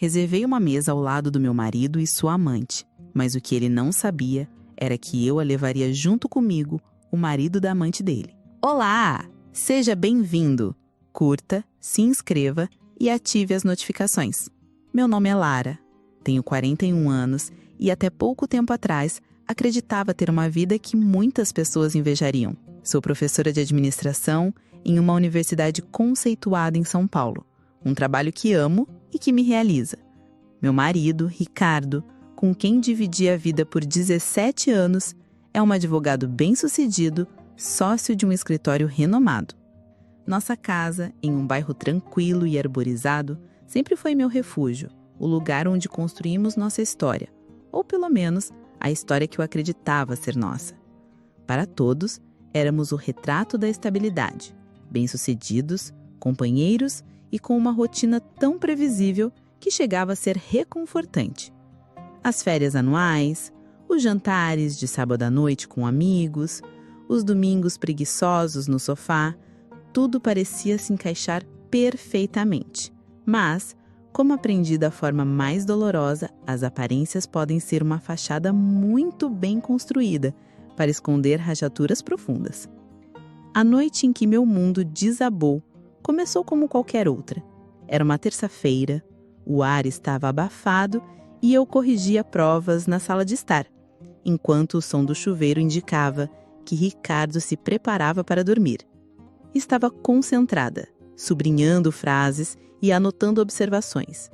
Reservei uma mesa ao lado do meu marido e sua amante, mas o que ele não sabia era que eu a levaria junto comigo, o marido da amante dele. Olá! Seja bem-vindo! Curta, se inscreva e ative as notificações. Meu nome é Lara, tenho 41 anos e até pouco tempo atrás acreditava ter uma vida que muitas pessoas invejariam. Sou professora de administração em uma universidade conceituada em São Paulo, um trabalho que amo e que me realiza. Meu marido, Ricardo, com quem dividi a vida por 17 anos, é um advogado bem-sucedido, sócio de um escritório renomado. Nossa casa, em um bairro tranquilo e arborizado, sempre foi meu refúgio, o lugar onde construímos nossa história, ou pelo menos a história que eu acreditava ser nossa. Para todos, éramos o retrato da estabilidade, bem-sucedidos, companheiros e com uma rotina tão previsível que chegava a ser reconfortante. As férias anuais, os jantares de sábado à noite com amigos, os domingos preguiçosos no sofá, tudo parecia se encaixar perfeitamente. Mas, como aprendi da forma mais dolorosa, as aparências podem ser uma fachada muito bem construída para esconder rachaturas profundas. A noite em que meu mundo desabou começou como qualquer outra. Era uma terça-feira, o ar estava abafado e eu corrigia provas na sala de estar, enquanto o som do chuveiro indicava que Ricardo se preparava para dormir. Estava concentrada, sublinhando frases e anotando observações,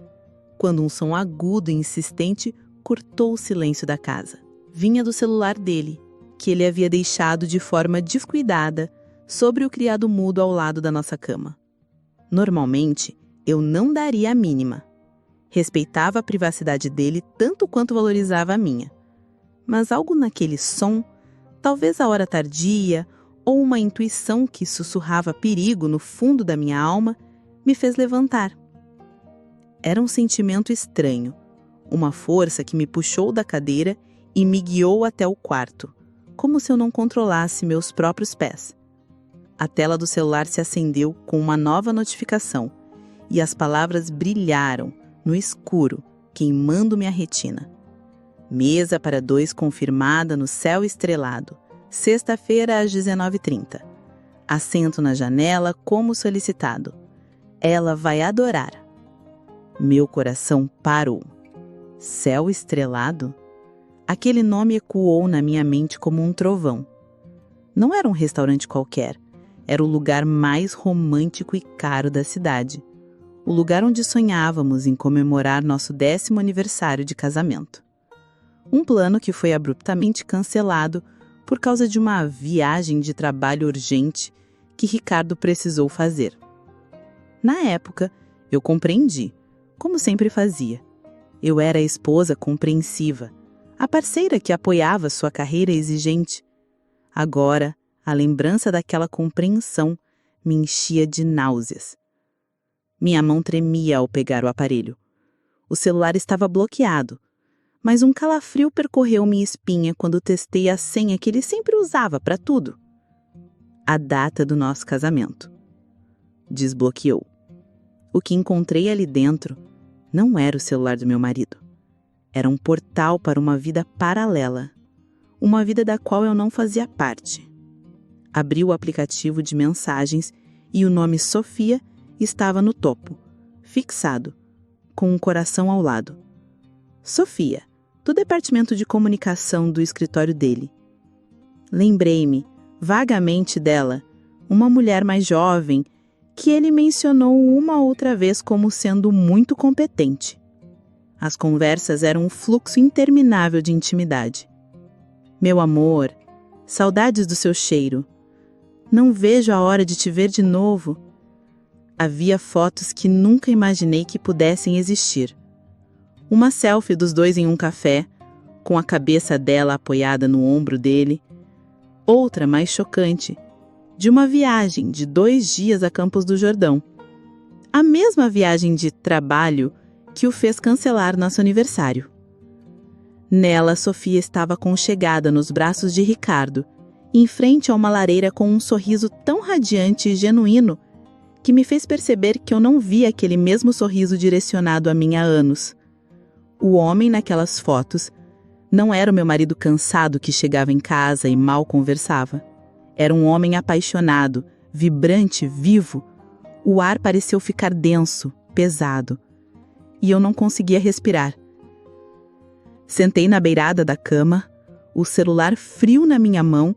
quando um som agudo e insistente cortou o silêncio da casa. Vinha do celular dele, que ele havia deixado de forma descuidada sobre o criado mudo ao lado da nossa cama. Normalmente, eu não daria a mínima. Respeitava a privacidade dele tanto quanto valorizava a minha. Mas algo naquele som, talvez a hora tardia ou uma intuição que sussurrava perigo no fundo da minha alma, me fez levantar. Era um sentimento estranho, uma força que me puxou da cadeira e me guiou até o quarto, como se eu não controlasse meus próprios pés. A tela do celular se acendeu com uma nova notificação e as palavras brilharam no escuro, queimando minha retina. Mesa para 2 confirmada no céu estrelado, sexta-feira às 19h30. Assento na janela como solicitado. Ela vai adorar. Meu coração parou. Céu estrelado? Aquele nome ecoou na minha mente como um trovão. Não era um restaurante qualquer. Era o lugar mais romântico e caro da cidade. O lugar onde sonhávamos em comemorar nosso 10º aniversário de casamento. Um plano que foi abruptamente cancelado por causa de uma viagem de trabalho urgente que Ricardo precisou fazer. Na época, eu compreendi, como sempre fazia. Eu era a esposa compreensiva, a parceira que apoiava sua carreira exigente. Agora, a lembrança daquela compreensão me enchia de náuseas. Minha mão tremia ao pegar o aparelho. O celular estava bloqueado, mas um calafrio percorreu minha espinha quando testei a senha que ele sempre usava para tudo. A data do nosso casamento. Desbloqueou. O que encontrei ali dentro não era o celular do meu marido. Era um portal para uma vida paralela. Uma vida da qual eu não fazia parte. Abri o aplicativo de mensagens e o nome Sofia estava no topo, fixado, com um coração ao lado. Sofia, do departamento de comunicação do escritório dele. Lembrei-me, vagamente dela, uma mulher mais jovem, que ele mencionou uma outra vez como sendo muito competente. As conversas eram um fluxo interminável de intimidade. Meu amor, saudades do seu cheiro. Não vejo a hora de te ver de novo. Havia fotos que nunca imaginei que pudessem existir. Uma selfie dos dois em um café, com a cabeça dela apoiada no ombro dele. Outra, mais chocante, de uma viagem de 2 dias a Campos do Jordão. A mesma viagem de trabalho que o fez cancelar nosso aniversário. Nela, Sofia estava aconchegada nos braços de Ricardo, em frente a uma lareira com um sorriso tão radiante e genuíno que me fez perceber que eu não via aquele mesmo sorriso direcionado a mim há anos. O homem naquelas fotos não era o meu marido cansado que chegava em casa e mal conversava. Era um homem apaixonado, vibrante, vivo. O ar pareceu ficar denso, pesado. E eu não conseguia respirar. Sentei na beirada da cama, o celular frio na minha mão,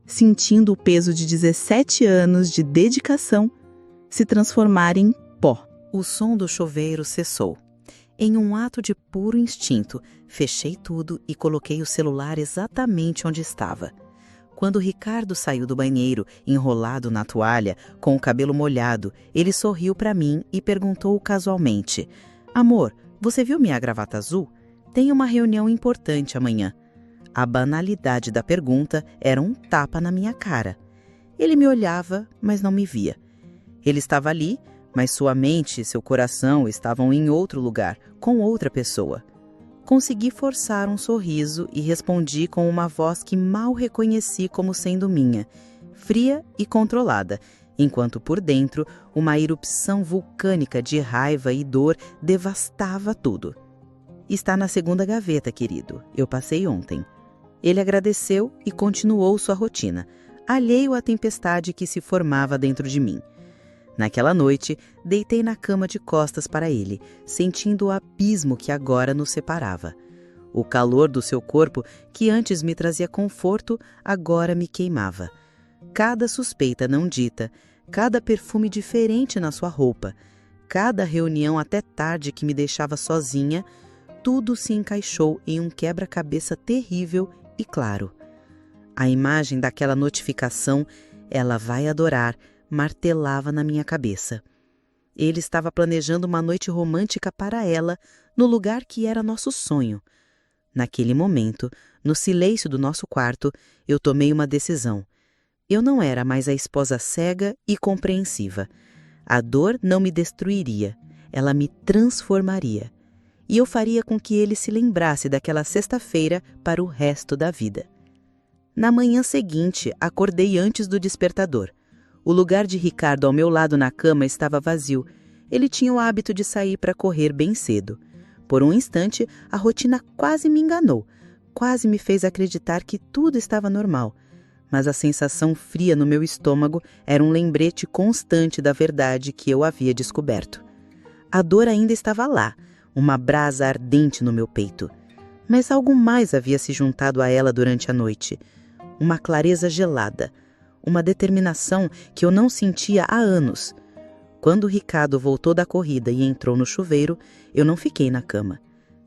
sentindo o peso de 17 anos de dedicação se transformar em pó. O som do chuveiro cessou. Em um ato de puro instinto, fechei tudo e coloquei o celular exatamente onde estava. Quando Ricardo saiu do banheiro, enrolado na toalha, com o cabelo molhado, ele sorriu para mim e perguntou casualmente: "Amor, você viu minha gravata azul? Tem uma reunião importante amanhã." A banalidade da pergunta era um tapa na minha cara. Ele me olhava, mas não me via. Ele estava ali, mas sua mente e seu coração estavam em outro lugar, com outra pessoa. Consegui forçar um sorriso e respondi com uma voz que mal reconheci como sendo minha, fria e controlada, enquanto por dentro uma erupção vulcânica de raiva e dor devastava tudo. "Está na segunda gaveta, querido. Eu passei ontem." Ele agradeceu e continuou sua rotina, alheio à tempestade que se formava dentro de mim. Naquela noite, deitei na cama de costas para ele, sentindo o abismo que agora nos separava. O calor do seu corpo, que antes me trazia conforto, agora me queimava. Cada suspeita não dita, cada perfume diferente na sua roupa, cada reunião até tarde que me deixava sozinha, tudo se encaixou em um quebra-cabeça terrível e claro. A imagem daquela notificação, "Ela vai adorar", martelava na minha cabeça. Ele estava planejando uma noite romântica para ela, no lugar que era nosso sonho. Naquele momento, no silêncio do nosso quarto, eu tomei uma decisão. Eu não era mais a esposa cega e compreensiva. A dor não me destruiria, ela me transformaria. E eu faria com que ele se lembrasse daquela sexta-feira para o resto da vida. Na manhã seguinte, acordei antes do despertador. O lugar de Ricardo ao meu lado na cama estava vazio. Ele tinha o hábito de sair para correr bem cedo. Por um instante, a rotina quase me enganou, quase me fez acreditar que tudo estava normal. Mas a sensação fria no meu estômago era um lembrete constante da verdade que eu havia descoberto. A dor ainda estava lá, uma brasa ardente no meu peito. Mas algo mais havia se juntado a ela durante a noite. Uma clareza gelada, uma determinação que eu não sentia há anos. Quando Ricardo voltou da corrida e entrou no chuveiro, eu não fiquei na cama.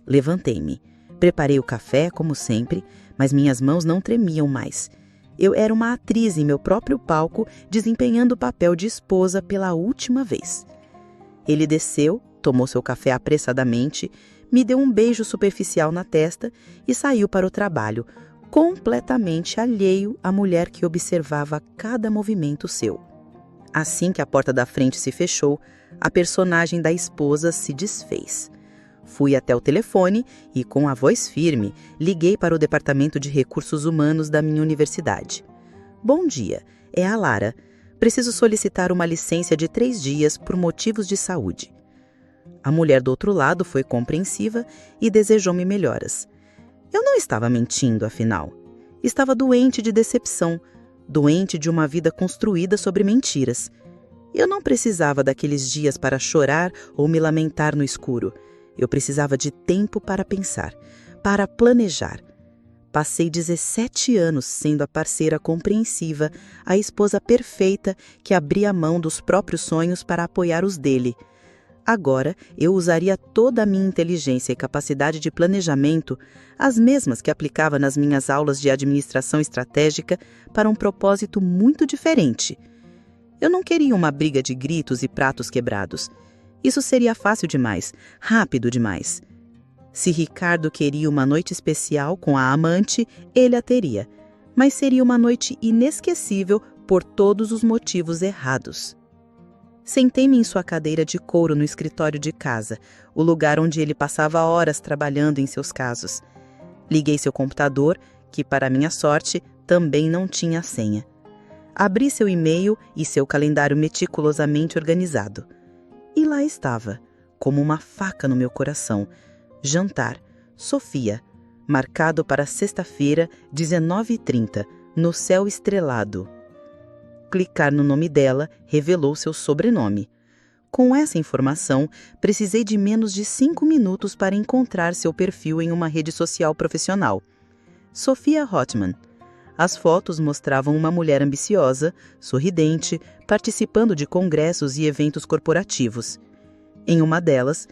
Levantei-me, preparei o café, como sempre, mas minhas mãos não tremiam mais. Eu era uma atriz em meu próprio palco, desempenhando o papel de esposa pela última vez. Ele desceu, tomou seu café apressadamente, me deu um beijo superficial na testa e saiu para o trabalho, completamente alheio à mulher que observava cada movimento seu. Assim que a porta da frente se fechou, a personagem da esposa se desfez. Fui até o telefone e, com a voz firme, liguei para o Departamento de Recursos Humanos da minha universidade. "Bom dia, é a Lara. Preciso solicitar uma licença de 3 dias por motivos de saúde." A mulher do outro lado foi compreensiva e desejou-me melhoras. Eu não estava mentindo, afinal. Estava doente de decepção, doente de uma vida construída sobre mentiras. Eu não precisava daqueles dias para chorar ou me lamentar no escuro. Eu precisava de tempo para pensar, para planejar. Passei 17 anos sendo a parceira compreensiva, a esposa perfeita que abria mão dos próprios sonhos para apoiar os dele. Agora, eu usaria toda a minha inteligência e capacidade de planejamento, as mesmas que aplicava nas minhas aulas de administração estratégica, para um propósito muito diferente. Eu não queria uma briga de gritos e pratos quebrados. Isso seria fácil demais, rápido demais. Se Ricardo queria uma noite especial com a amante, ele a teria. Mas seria uma noite inesquecível por todos os motivos errados. Sentei-me em sua cadeira de couro no escritório de casa, o lugar onde ele passava horas trabalhando em seus casos. Liguei seu computador, que, para minha sorte, também não tinha senha. Abri seu e-mail e seu calendário meticulosamente organizado. E lá estava, como uma faca no meu coração. Jantar, Sofia, marcado para sexta-feira, 19h30, no céu estrelado. Clicar no nome dela revelou seu sobrenome. Com essa informação, precisei de menos de 5 minutos para encontrar seu perfil em uma rede social profissional. Sofia Hotman. As fotos mostravam uma mulher ambiciosa, sorridente, participando de congressos e eventos corporativos. Em uma delas,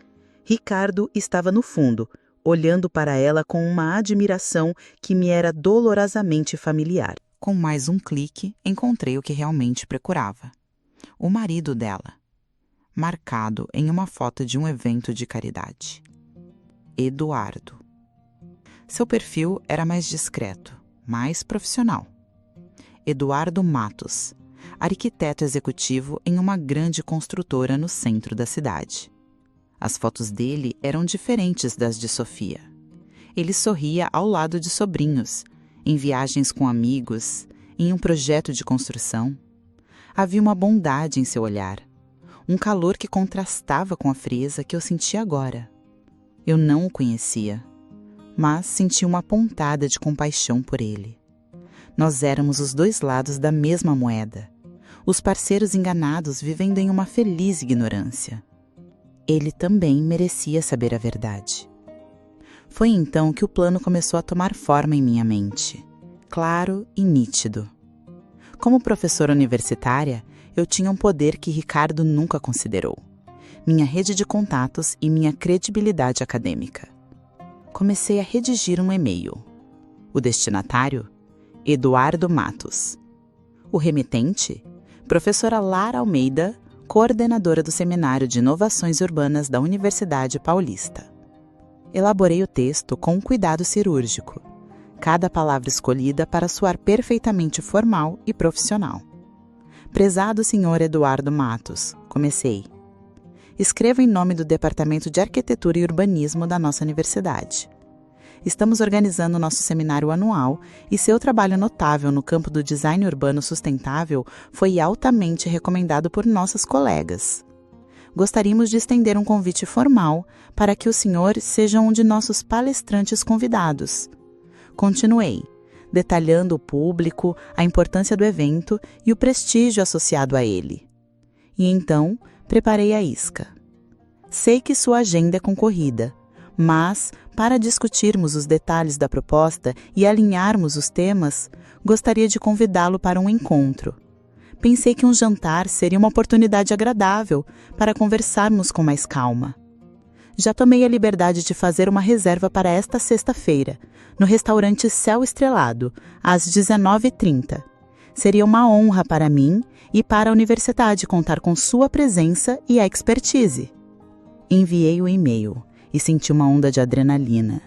Ricardo estava no fundo, olhando para ela com uma admiração que me era dolorosamente familiar. Com mais um clique, encontrei o que realmente procurava. O marido dela, marcado em uma foto de um evento de caridade. Eduardo. Seu perfil era mais discreto, mais profissional. Eduardo Matos, arquiteto executivo em uma grande construtora no centro da cidade. As fotos dele eram diferentes das de Sofia. Ele sorria ao lado de sobrinhos, em viagens com amigos, em um projeto de construção. Havia uma bondade em seu olhar, um calor que contrastava com a frieza que eu sentia agora. Eu não o conhecia, mas senti uma pontada de compaixão por ele. Nós éramos os dois lados da mesma moeda, os parceiros enganados vivendo em uma feliz ignorância. Ele também merecia saber a verdade. Foi então que o plano começou a tomar forma em minha mente, claro e nítido. Como professora universitária, eu tinha um poder que Ricardo nunca considerou: minha rede de contatos e minha credibilidade acadêmica. Comecei a redigir um e-mail. O destinatário? Eduardo Matos. O remetente? Professora Lara Almeida, coordenadora do Seminário de Inovações Urbanas da Universidade Paulista. Elaborei o texto com um cuidado cirúrgico, cada palavra escolhida para soar perfeitamente formal e profissional. Prezado Sr. Eduardo Matos, comecei. Escrevo em nome do Departamento de Arquitetura e Urbanismo da nossa universidade. Estamos organizando nosso seminário anual e seu trabalho notável no campo do design urbano sustentável foi altamente recomendado por nossas colegas. Gostaríamos de estender um convite formal para que o senhor seja um de nossos palestrantes convidados. Continuei, detalhando o público, a importância do evento e o prestígio associado a ele. E então, preparei a isca. Sei que sua agenda é concorrida, mas, para discutirmos os detalhes da proposta e alinharmos os temas, gostaria de convidá-lo para um encontro. Pensei que um jantar seria uma oportunidade agradável para conversarmos com mais calma. Já tomei a liberdade de fazer uma reserva para esta sexta-feira, no restaurante Céu Estrelado, às 19h30. Seria uma honra para mim e para a universidade contar com sua presença e expertise. Enviei o e-mail e senti uma onda de adrenalina.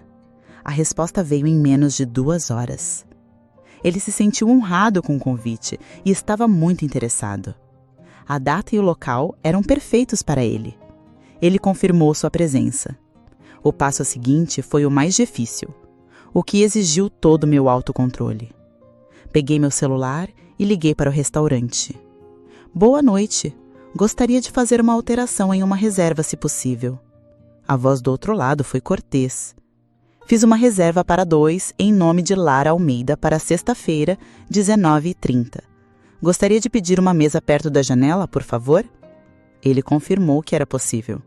A resposta veio em menos de 2 horas. Ele se sentiu honrado com o convite e estava muito interessado. A data e o local eram perfeitos para ele. Ele confirmou sua presença. O passo seguinte foi o mais difícil, o que exigiu todo o meu autocontrole. Peguei meu celular e liguei para o restaurante. Boa noite. Gostaria de fazer uma alteração em uma reserva, se possível. A voz do outro lado foi cortês. Fiz uma reserva para 2 em nome de Lara Almeida para sexta-feira, 19h30. Gostaria de pedir uma mesa perto da janela, por favor? Ele confirmou que era possível.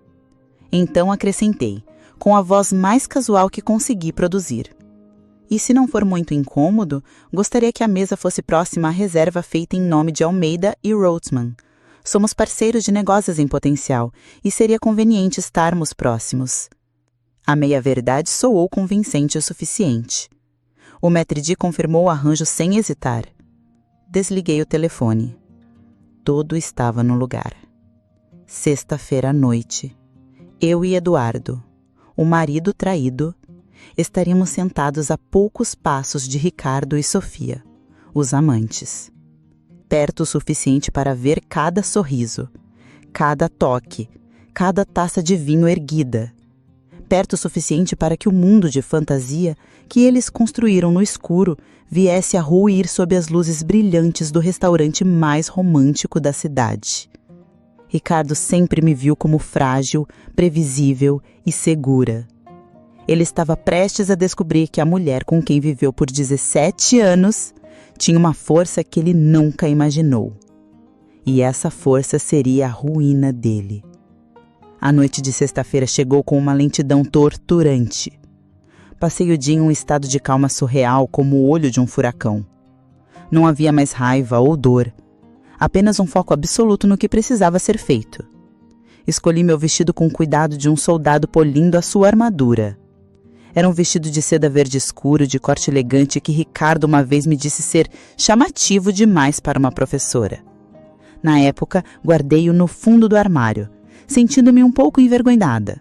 Então acrescentei, com a voz mais casual que consegui produzir. E se não for muito incômodo, gostaria que a mesa fosse próxima à reserva feita em nome de Almeida e Rothman. Somos parceiros de negócios em potencial e seria conveniente estarmos próximos. A meia-verdade soou convincente o suficiente. O maître d' confirmou o arranjo sem hesitar. Desliguei o telefone. Tudo estava no lugar. Sexta-feira à noite. Eu e Eduardo, o marido traído, estaríamos sentados a poucos passos de Ricardo e Sofia, os amantes. Perto o suficiente para ver cada sorriso, cada toque, cada taça de vinho erguida. perto o suficiente para que o mundo de fantasia que eles construíram no escuro viesse a ruir sob as luzes brilhantes do restaurante mais romântico da cidade. Ricardo sempre me viu como frágil, previsível e segura. Ele estava prestes a descobrir que a mulher com quem viveu por 17 anos tinha uma força que ele nunca imaginou. E essa força seria a ruína dele. A noite de sexta-feira chegou com uma lentidão torturante. Passei o dia em um estado de calma surreal, como o olho de um furacão. Não havia mais raiva ou dor, apenas um foco absoluto no que precisava ser feito. Escolhi meu vestido com cuidado de um soldado polindo a sua armadura. Era um vestido de seda verde escuro, de corte elegante, que Ricardo uma vez me disse ser chamativo demais para uma professora. Na época, guardei-o no fundo do armário, sentindo-me um pouco envergonhada.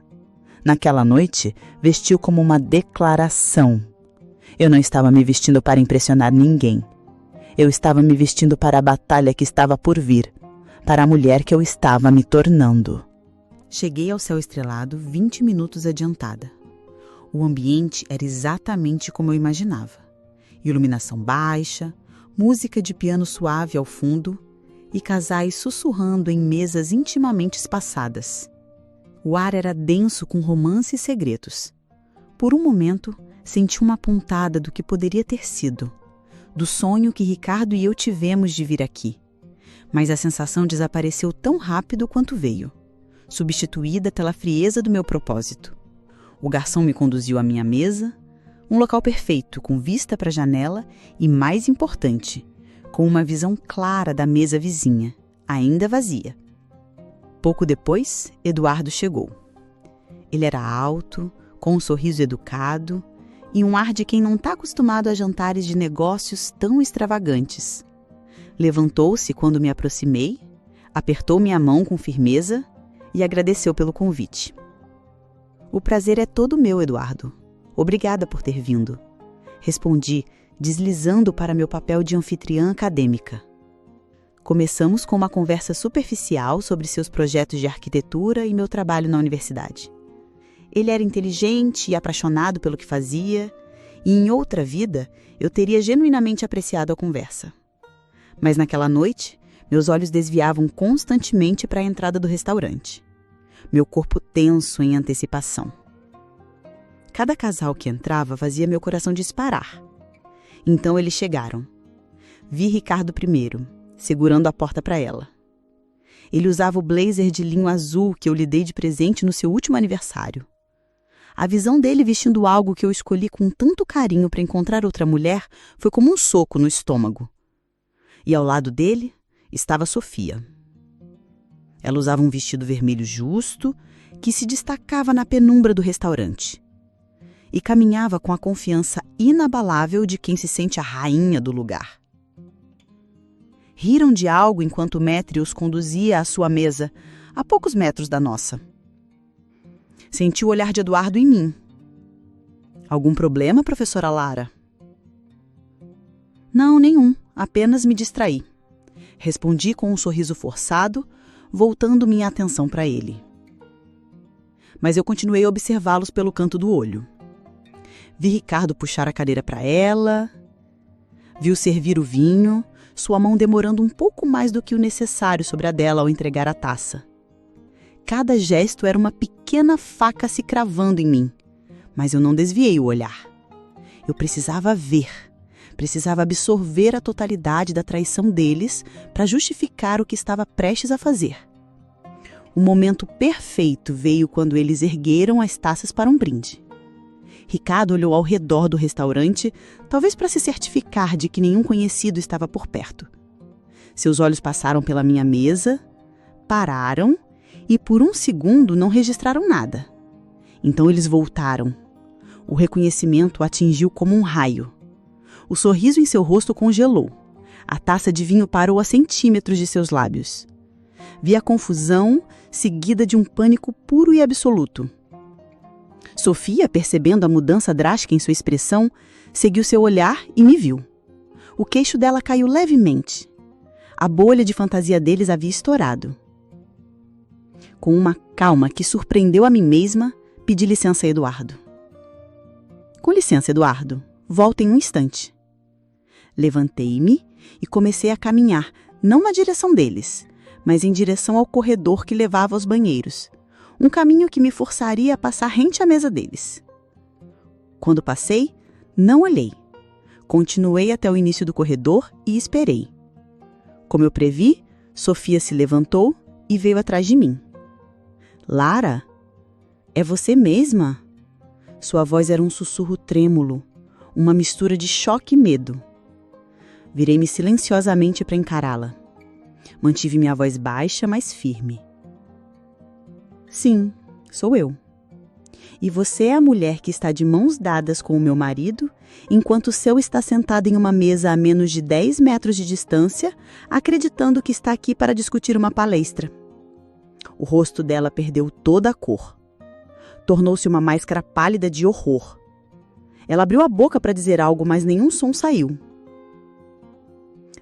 Naquela noite, vestiu como uma declaração. Eu não estava me vestindo para impressionar ninguém. Eu estava me vestindo para a batalha que estava por vir, para a mulher que eu estava me tornando. Cheguei ao céu estrelado 20 minutos adiantada. O ambiente era exatamente como eu imaginava. Iluminação baixa, música de piano suave ao fundo e casais sussurrando em mesas intimamente espaçadas. O ar era denso com romance e segredos. Por um momento, senti uma pontada do que poderia ter sido, do sonho que Ricardo e eu tivemos de vir aqui. Mas a sensação desapareceu tão rápido quanto veio, substituída pela frieza do meu propósito. O garçom me conduziu à minha mesa, um local perfeito, com vista para a janela e, mais importante, com uma visão clara da mesa vizinha, ainda vazia. Pouco depois, Eduardo chegou. Ele era alto, com um sorriso educado e um ar de quem não está acostumado a jantares de negócios tão extravagantes. Levantou-se quando me aproximei, apertou minha mão com firmeza e agradeceu pelo convite. O prazer é todo meu, Eduardo. Obrigada por ter vindo. Respondi, deslizando para meu papel de anfitriã acadêmica. Começamos com uma conversa superficial sobre seus projetos de arquitetura e meu trabalho na universidade. Ele era inteligente e apaixonado pelo que fazia, e em outra vida eu teria genuinamente apreciado a conversa. Mas naquela noite, meus olhos desviavam constantemente para a entrada do restaurante. Meu corpo tenso em antecipação. Cada casal que entrava fazia meu coração disparar. Então eles chegaram. Vi Ricardo primeiro, segurando a porta para ela. Ele usava o blazer de linho azul que eu lhe dei de presente no seu último aniversário. A visão dele vestindo algo que eu escolhi com tanto carinho para encontrar outra mulher foi como um soco no estômago. E ao lado dele estava Sofia. Ela usava um vestido vermelho justo, que se destacava na penumbra do restaurante. E caminhava com a confiança inabalável de quem se sente a rainha do lugar. Riram de algo enquanto Métrio os conduzia à sua mesa, a poucos metros da nossa. Senti o olhar de Eduardo em mim. Algum problema, professora Lara? Não, nenhum. Apenas me distraí. Respondi com um sorriso forçado, voltando minha atenção para ele. Mas eu continuei a observá-los pelo canto do olho. Vi Ricardo puxar a cadeira para ela, viu servir o vinho, sua mão demorando um pouco mais do que o necessário sobre a dela ao entregar a taça. Cada gesto era uma pequena faca se cravando em mim, mas eu não desviei o olhar. Eu precisava ver, precisava absorver a totalidade da traição deles para justificar o que estava prestes a fazer. O momento perfeito veio quando eles ergueram as taças para um brinde. Ricardo olhou ao redor do restaurante, talvez para se certificar de que nenhum conhecido estava por perto. Seus olhos passaram pela minha mesa, pararam e por um segundo não registraram nada. Então eles voltaram. O reconhecimento o atingiu como um raio. O sorriso em seu rosto congelou. A taça de vinho parou a centímetros de seus lábios. Vi a confusão seguida de um pânico puro e absoluto. Sofia, percebendo a mudança drástica em sua expressão, seguiu seu olhar e me viu. O queixo dela caiu levemente. A bolha de fantasia deles havia estourado. Com uma calma que surpreendeu a mim mesma, Pedi licença a Eduardo. Com licença, Eduardo. Volta em um instante. Levantei-me e comecei a caminhar, não na direção deles, mas em direção ao corredor que levava aos banheiros. Um caminho que me forçaria a passar rente à mesa deles. Quando passei, não olhei. Continuei até o início do corredor e esperei. Como eu previ, Sofia se levantou e veio atrás de mim. Lara, é você mesma? Sua voz era um sussurro trêmulo, uma mistura de choque e medo. Virei-me silenciosamente para encará-la. Mantive minha voz baixa, mas firme. Sim, sou eu. E você é a mulher que está de mãos dadas com o meu marido, enquanto o seu está sentado em uma mesa a menos de 10 metros de distância, acreditando que está aqui para discutir uma palestra. O rosto dela perdeu toda a cor. Tornou-se uma máscara pálida de horror. Ela abriu a boca para dizer algo, mas nenhum som saiu.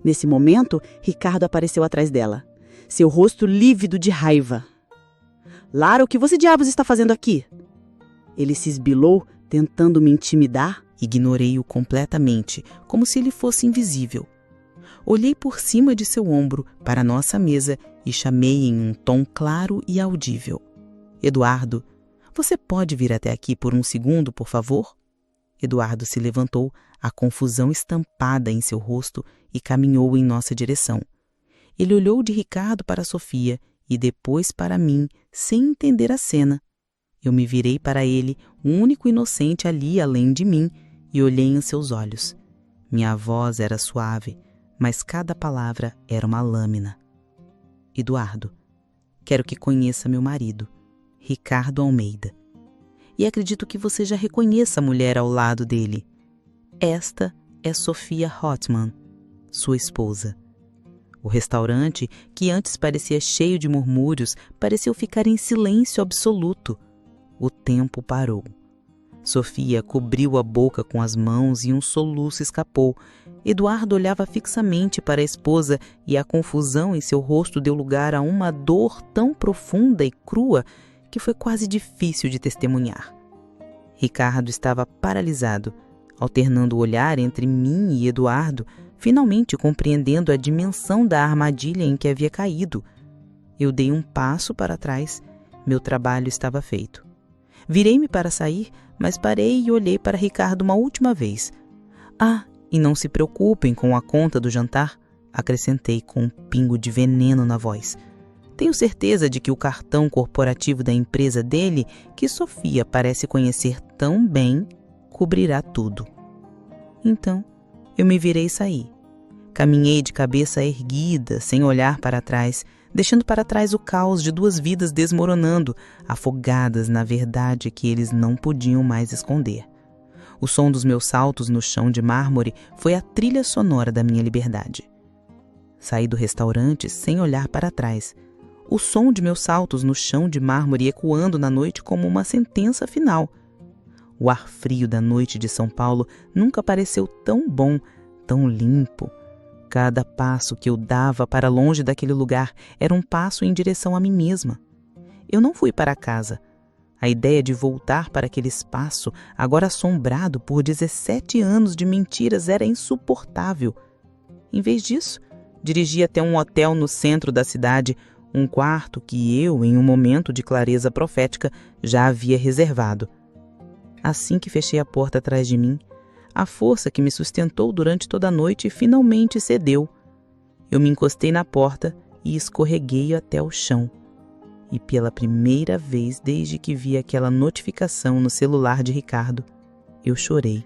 Nesse momento, Ricardo apareceu atrás dela, seu rosto lívido de raiva. Lara, o que você diabos está fazendo aqui? Ele se esbilou, tentando me intimidar. Ignorei-o completamente, como se ele fosse invisível. Olhei por cima de seu ombro para a nossa mesa e chamei em um tom claro e audível. Eduardo, você pode vir até aqui por um segundo, por favor? Eduardo se levantou, a confusão estampada em seu rosto, e caminhou em nossa direção. Ele olhou de Ricardo para Sofia e depois para mim, sem entender a cena. Eu me virei para ele, o único inocente ali além de mim, e olhei em seus olhos. Minha voz era suave, mas cada palavra era uma lâmina. Eduardo, quero que conheça meu marido, Ricardo Almeida. E acredito que você já reconheça a mulher ao lado dele. Esta é Sofia Hotman, sua esposa. O restaurante, que antes parecia cheio de murmúrios, pareceu ficar em silêncio absoluto. O tempo parou. Sofia cobriu a boca com as mãos e um soluço escapou. Eduardo olhava fixamente para a esposa e a confusão em seu rosto deu lugar a uma dor tão profunda e crua que foi quase difícil de testemunhar. Ricardo estava paralisado, alternando o olhar entre mim e Eduardo, finalmente compreendendo a dimensão da armadilha em que havia caído. Eu dei um passo para trás. Meu trabalho estava feito. Virei-me para sair, mas parei e olhei para Ricardo uma última vez. Ah, e não se preocupem com a conta do jantar, acrescentei com um pingo de veneno na voz. Tenho certeza de que o cartão corporativo da empresa dele, que Sofia parece conhecer tão bem, cobrirá tudo. Então, eu me virei e saí. Caminhei de cabeça erguida, sem olhar para trás, deixando para trás o caos de duas vidas desmoronando, afogadas na verdade que eles não podiam mais esconder. O som dos meus saltos no chão de mármore foi a trilha sonora da minha liberdade. Saí do restaurante sem olhar para trás, o som de meus saltos no chão de mármore ecoando na noite como uma sentença final. O ar frio da noite de São Paulo nunca pareceu tão bom, tão limpo. Cada passo que eu dava para longe daquele lugar era um passo em direção a mim mesma. Eu não fui para casa. A ideia de voltar para aquele espaço, agora assombrado por 17 anos de mentiras, era insuportável. Em vez disso, dirigi até um hotel no centro da cidade, um quarto que eu, em um momento de clareza profética, já havia reservado. Assim que fechei a porta atrás de mim, a força que me sustentou durante toda a noite finalmente cedeu. Eu me encostei na porta e escorreguei até o chão. E pela primeira vez desde que vi aquela notificação no celular de Ricardo, eu chorei.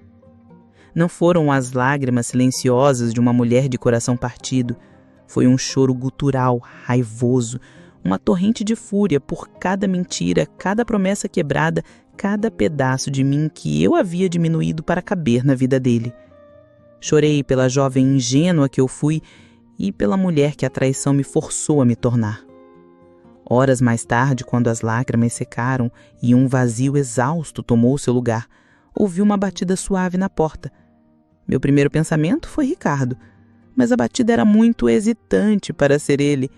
Não foram as lágrimas silenciosas de uma mulher de coração partido. Foi um choro gutural, raivoso, uma torrente de fúria por cada mentira, cada promessa quebrada, cada pedaço de mim que eu havia diminuído para caber na vida dele. Chorei pela jovem ingênua que eu fui e pela mulher que a traição me forçou a me tornar. Horas mais tarde, quando as lágrimas secaram e um vazio exausto tomou seu lugar, ouvi uma batida suave na porta. Meu primeiro pensamento foi Ricardo, mas a batida era muito hesitante para ser ele.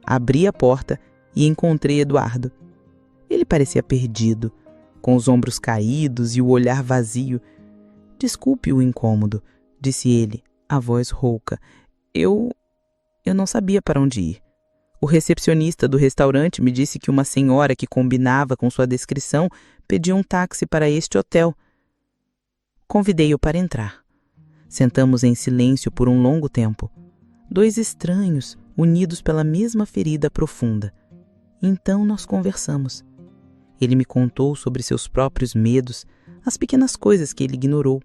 Abri a porta e encontrei Eduardo. Ele parecia perdido. com os ombros caídos e o olhar vazio. Desculpe o incômodo, disse ele, a voz rouca. Eu não sabia para onde ir. O recepcionista do restaurante me disse que uma senhora que combinava com sua descrição pediu um táxi para este hotel. Convidei-o para entrar. Sentamos em silêncio por um longo tempo. Dois estranhos, unidos pela mesma ferida profunda. Então nós conversamos. Ele me contou sobre seus próprios medos, as pequenas coisas que ele ignorou.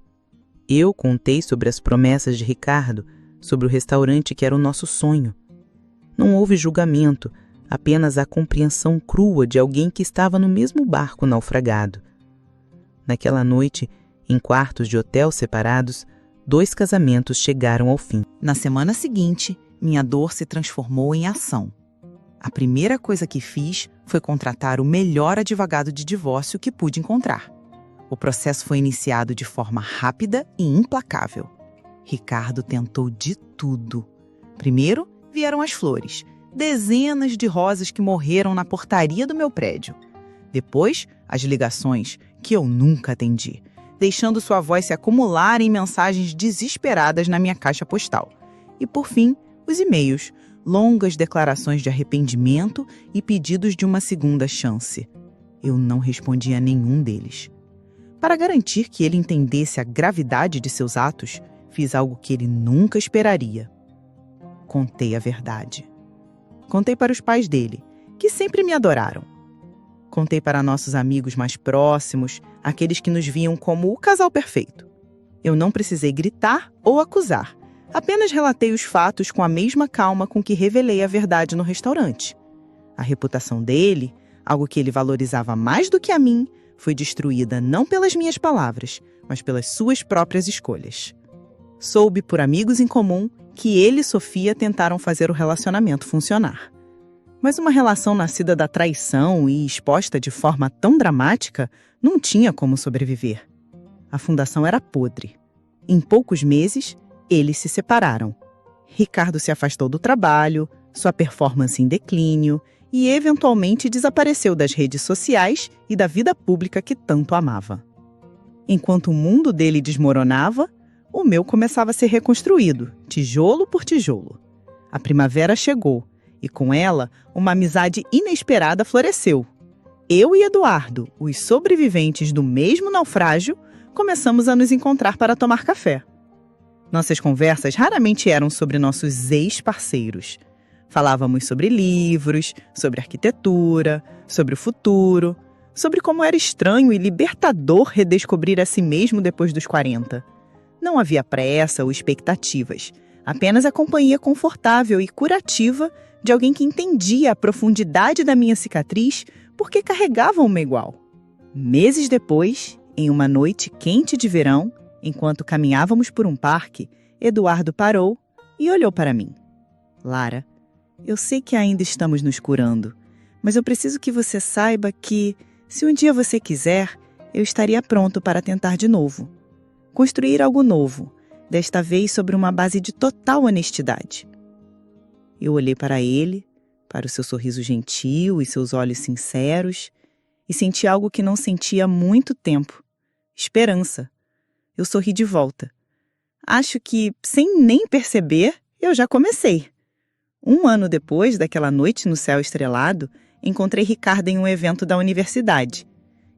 Eu contei sobre as promessas de Ricardo, sobre o restaurante que era o nosso sonho. Não houve julgamento, apenas a compreensão crua de alguém que estava no mesmo barco naufragado. Naquela noite, em quartos de hotel separados, 2 casamentos chegaram ao fim. Na semana seguinte, minha dor se transformou em ação. A primeira coisa que fiz foi contratar o melhor advogado de divórcio que pude encontrar. O processo foi iniciado de forma rápida e implacável. Ricardo tentou de tudo. Primeiro, vieram as flores, dezenas de rosas que morreram na portaria do meu prédio. Depois, as ligações, que eu nunca atendi, deixando sua voz se acumular em mensagens desesperadas na minha caixa postal. E, por fim, os e-mails, longas declarações de arrependimento e pedidos de uma segunda chance. Eu não respondi a nenhum deles. Para garantir que ele entendesse a gravidade de seus atos, fiz algo que ele nunca esperaria. Contei a verdade. Contei para os pais dele, que sempre me adoraram. Contei para nossos amigos mais próximos, aqueles que nos viam como o casal perfeito. Eu não precisei gritar ou acusar. Apenas relatei os fatos com a mesma calma com que revelei a verdade no restaurante. A reputação dele, algo que ele valorizava mais do que a mim, foi destruída não pelas minhas palavras, mas pelas suas próprias escolhas. Soube por amigos em comum que ele e Sofia tentaram fazer o relacionamento funcionar. Mas uma relação nascida da traição e exposta de forma tão dramática não tinha como sobreviver. A fundação era podre. Em poucos meses, eles se separaram. Ricardo se afastou do trabalho, sua performance em declínio e, eventualmente, desapareceu das redes sociais e da vida pública que tanto amava. Enquanto o mundo dele desmoronava, o meu começava a ser reconstruído, tijolo por tijolo. A primavera chegou e, com ela, uma amizade inesperada floresceu. Eu e Eduardo, os sobreviventes do mesmo naufrágio, começamos a nos encontrar para tomar café. Nossas conversas raramente eram sobre nossos ex-parceiros. Falávamos sobre livros, sobre arquitetura, sobre o futuro, sobre como era estranho e libertador redescobrir a si mesmo depois dos 40. Não havia pressa ou expectativas, apenas a companhia confortável e curativa de alguém que entendia a profundidade da minha cicatriz porque carregava uma igual. Meses depois, em uma noite quente de verão, enquanto caminhávamos por um parque, Eduardo parou e olhou para mim. Lara, eu sei que ainda estamos nos curando, mas eu preciso que você saiba que, se um dia você quiser, eu estaria pronto para tentar de novo. Construir algo novo, desta vez sobre uma base de total honestidade. Eu olhei para ele, para o seu sorriso gentil e seus olhos sinceros, e senti algo que não sentia há muito tempo. Esperança. Eu sorri de volta. Acho que, sem nem perceber, eu já comecei. 1 ano depois daquela noite no céu estrelado, encontrei Ricardo em um evento da universidade.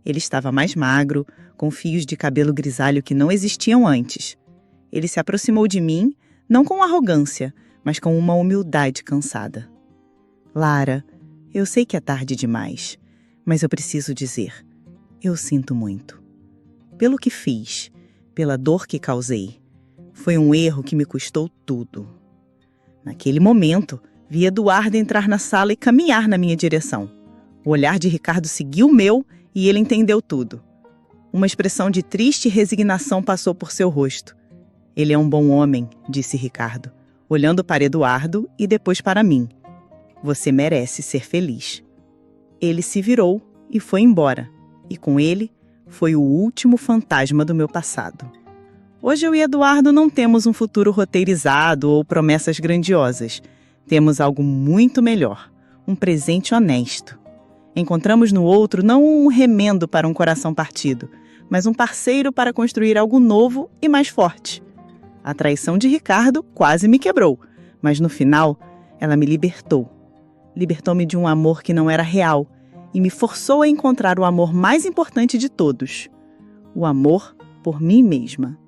Ele estava mais magro, com fios de cabelo grisalho que não existiam antes. Ele se aproximou de mim, não com arrogância, mas com uma humildade cansada. Lara, eu sei que é tarde demais, mas eu preciso dizer, eu sinto muito. Pelo que fiz, pela dor que causei. Foi um erro que me custou tudo. Naquele momento, vi Eduardo entrar na sala e caminhar na minha direção. O olhar de Ricardo seguiu o meu e ele entendeu tudo. Uma expressão de triste resignação passou por seu rosto. Ele é um bom homem, disse Ricardo, olhando para Eduardo e depois para mim. Você merece ser feliz. Ele se virou e foi embora, e com ele foi o último fantasma do meu passado. Hoje eu e Eduardo não temos um futuro roteirizado ou promessas grandiosas. Temos algo muito melhor, um presente honesto. Encontramos no outro não um remendo para um coração partido, mas um parceiro para construir algo novo e mais forte. A traição de Ricardo quase me quebrou, mas no final ela me libertou. Libertou-me de um amor que não era real e me forçou a encontrar o amor mais importante de todos: o amor por mim mesma.